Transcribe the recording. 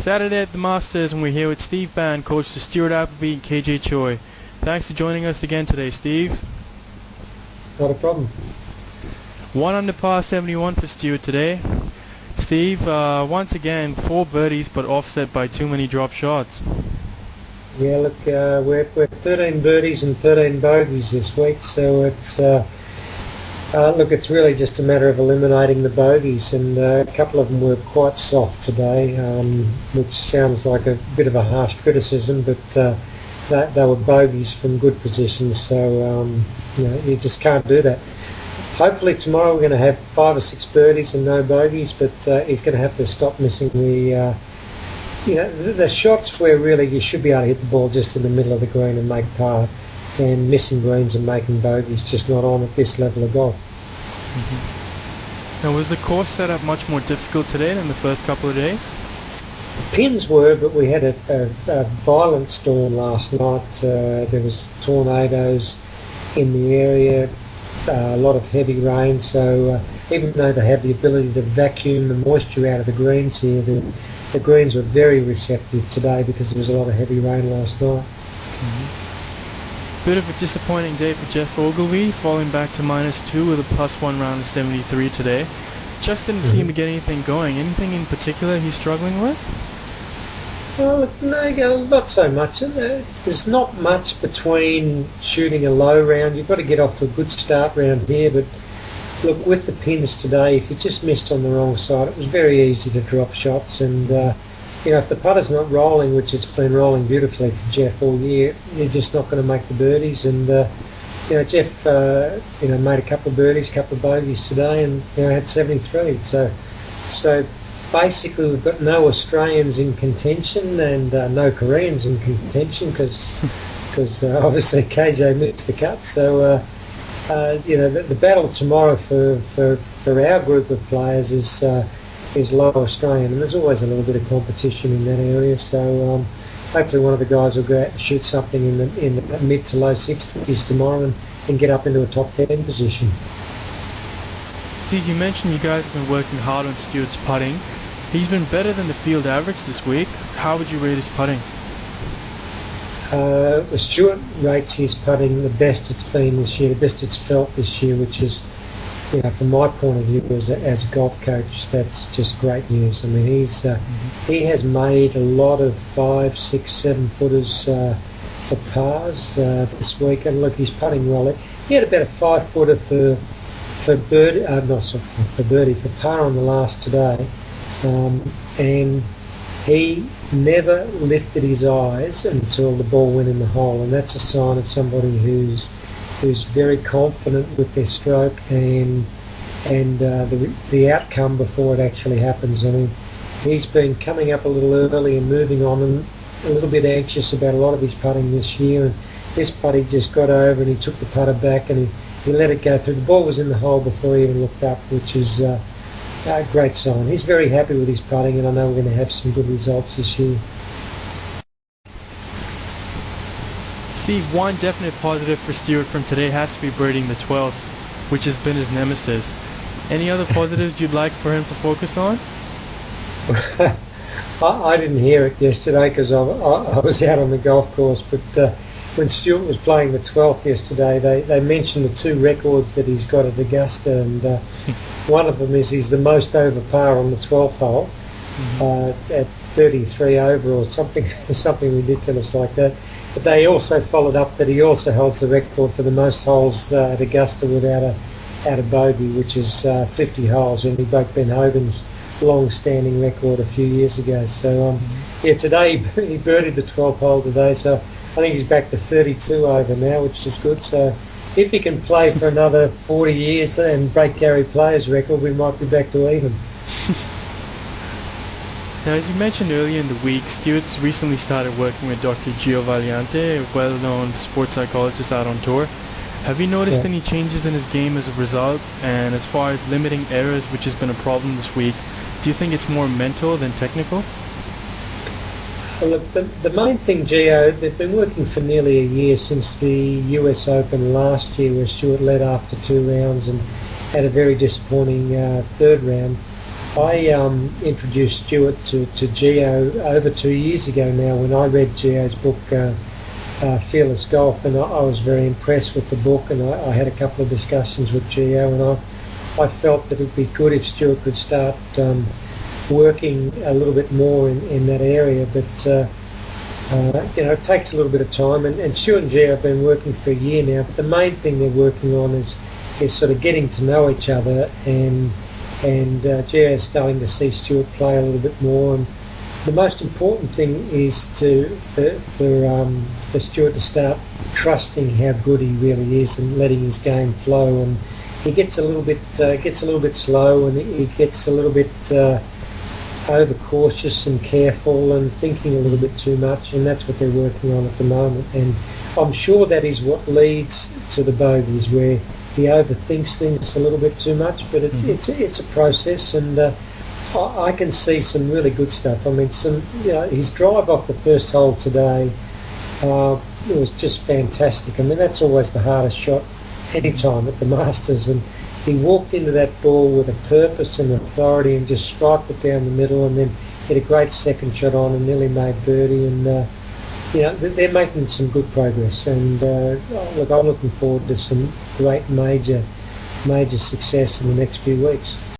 Saturday at the Masters, and we're here with Steve Bann, coach to Stuart Appleby and KJ Choi. Thanks for joining us again today, Steve. Not a problem. 1 under par 71 for Stuart today. Steve, once again, 4 birdies but offset by too many drop shots. Yeah, look, we're 13 birdies and 13 bogeys this week, so it's it's really just a matter of eliminating the bogeys, and a couple of them were quite soft today, which sounds like a bit of a harsh criticism, but they were bogeys from good positions, so you just can't do that. Hopefully tomorrow we're going to have 5 or 6 birdies and no bogeys, but he's going to have to stop missing the shots where really you should be able to hit the ball just in the middle of the green and make par, and missing greens and making bogeys just not on at this level of golf. Now, was the course set up much more difficult today than the first couple of days? The pins were, but we had a violent storm last night. There was tornadoes in the area, a lot of heavy rain, so even though they have the ability to vacuum the moisture out of the greens here, the greens were very receptive today because there was a lot of heavy rain last night. Bit of a disappointing day for Geoff Ogilvy, falling back to -2 with a +1 round of 73 today. Just didn't seem to get anything going. Anything in particular he's struggling with? Well, no, not so much. There's not much between shooting a low round. You've got to get off to a good start round here, but look, with the pins today, if you just missed on the wrong side, it was very easy to drop shots, and if the putter's not rolling, which it's been rolling beautifully for Geoff all year, you're just not going to make the birdies. And Geoff made a couple of birdies, a couple of bogeys today, and had 73. So basically we've got no Australians in contention and no Koreans in contention because obviously KJ missed the cut. So the battle tomorrow for our group of players is low Australian, and there's always a little bit of competition in that area. So hopefully one of the guys will go out and shoot something in the mid to low 60s tomorrow and get up into a top 10 position. Steve, you mentioned you guys have been working hard on Stuart's putting. He's been better than the field average this week. How would you rate his putting? Stuart rates his putting the best it's been this year, the best it's felt this year, which is, from my point of view as a golf coach, that's just great news. I mean, he has made a lot of 5, 6, 7 footers for pars this week, and look, he's putting well. He had about a 5 footer for par on the last today, and he never lifted his eyes until the ball went in the hole, and that's a sign of somebody who's very confident with their stroke and the outcome before it actually happens. I mean, he's been coming up a little early and moving on, and a little bit anxious about a lot of his putting this year, and this putt he just got over and he took the putter back and he let it go through. The ball was in the hole before he even looked up, which is a great sign. He's very happy with his putting, and I know we're going to have some good results this year. Steve, one definite positive for Stuart from today has to be birdieing the 12th, which has been his nemesis. Any other positives you'd like for him to focus on? I didn't hear it yesterday because I was out on the golf course, but when Stuart was playing the 12th yesterday, they mentioned the 2 records that he's got at Augusta, and one of them is he's the most over par on the 12th hole at 33 over or something ridiculous like that. But they also followed up that he also holds the record for the most holes at Augusta without a bogey, which is 50 holes, and he broke Ben Hogan's long-standing record a few years ago. So today he birdied the 12th hole today, so I think he's back to 32 over now, which is good. So if he can play for another 40 years and break Gary Player's record, we might be back to even. Now, as you mentioned earlier in the week, Stuart's recently started working with Dr. Gio Valiante, a well-known sports psychologist out on tour. Have you noticed any changes in his game as a result? And as far as limiting errors, which has been a problem this week, do you think it's more mental than technical? Well, the main thing, Gio, they've been working for nearly a year since the US Open last year, where Stuart led after 2 rounds and had a very disappointing 3rd round. I introduced Stuart to Gio over 2 years ago now when I read Gio's book, Fearless Golf, and I was very impressed with the book, and I had a couple of discussions with Gio, and I felt that it would be good if Stuart could start working a little bit more in that area, but it takes a little bit of time, and Stuart and Gio have been working for a year now, but the main thing they're working on is sort of getting to know each other, and Gio is starting to see Stuart play a little bit more, and the most important thing is for Stuart to start trusting how good he really is and letting his game flow. And he gets a little bit slow, and he gets a little bit overcautious and careful and thinking a little bit too much, and that's what they're working on at the moment. And I'm sure that is what leads to the bogeys, where he overthinks things a little bit too much. But it's a process, and I can see some really good stuff. I mean, his drive off the first hole today, it was just fantastic. I mean, that's always the hardest shot any time at the Masters, and he walked into that ball with a purpose and authority and just striped it down the middle, and then hit a great second shot on and nearly made birdie. And they're making some good progress, and look, I'm looking forward to some great major success in the next few weeks.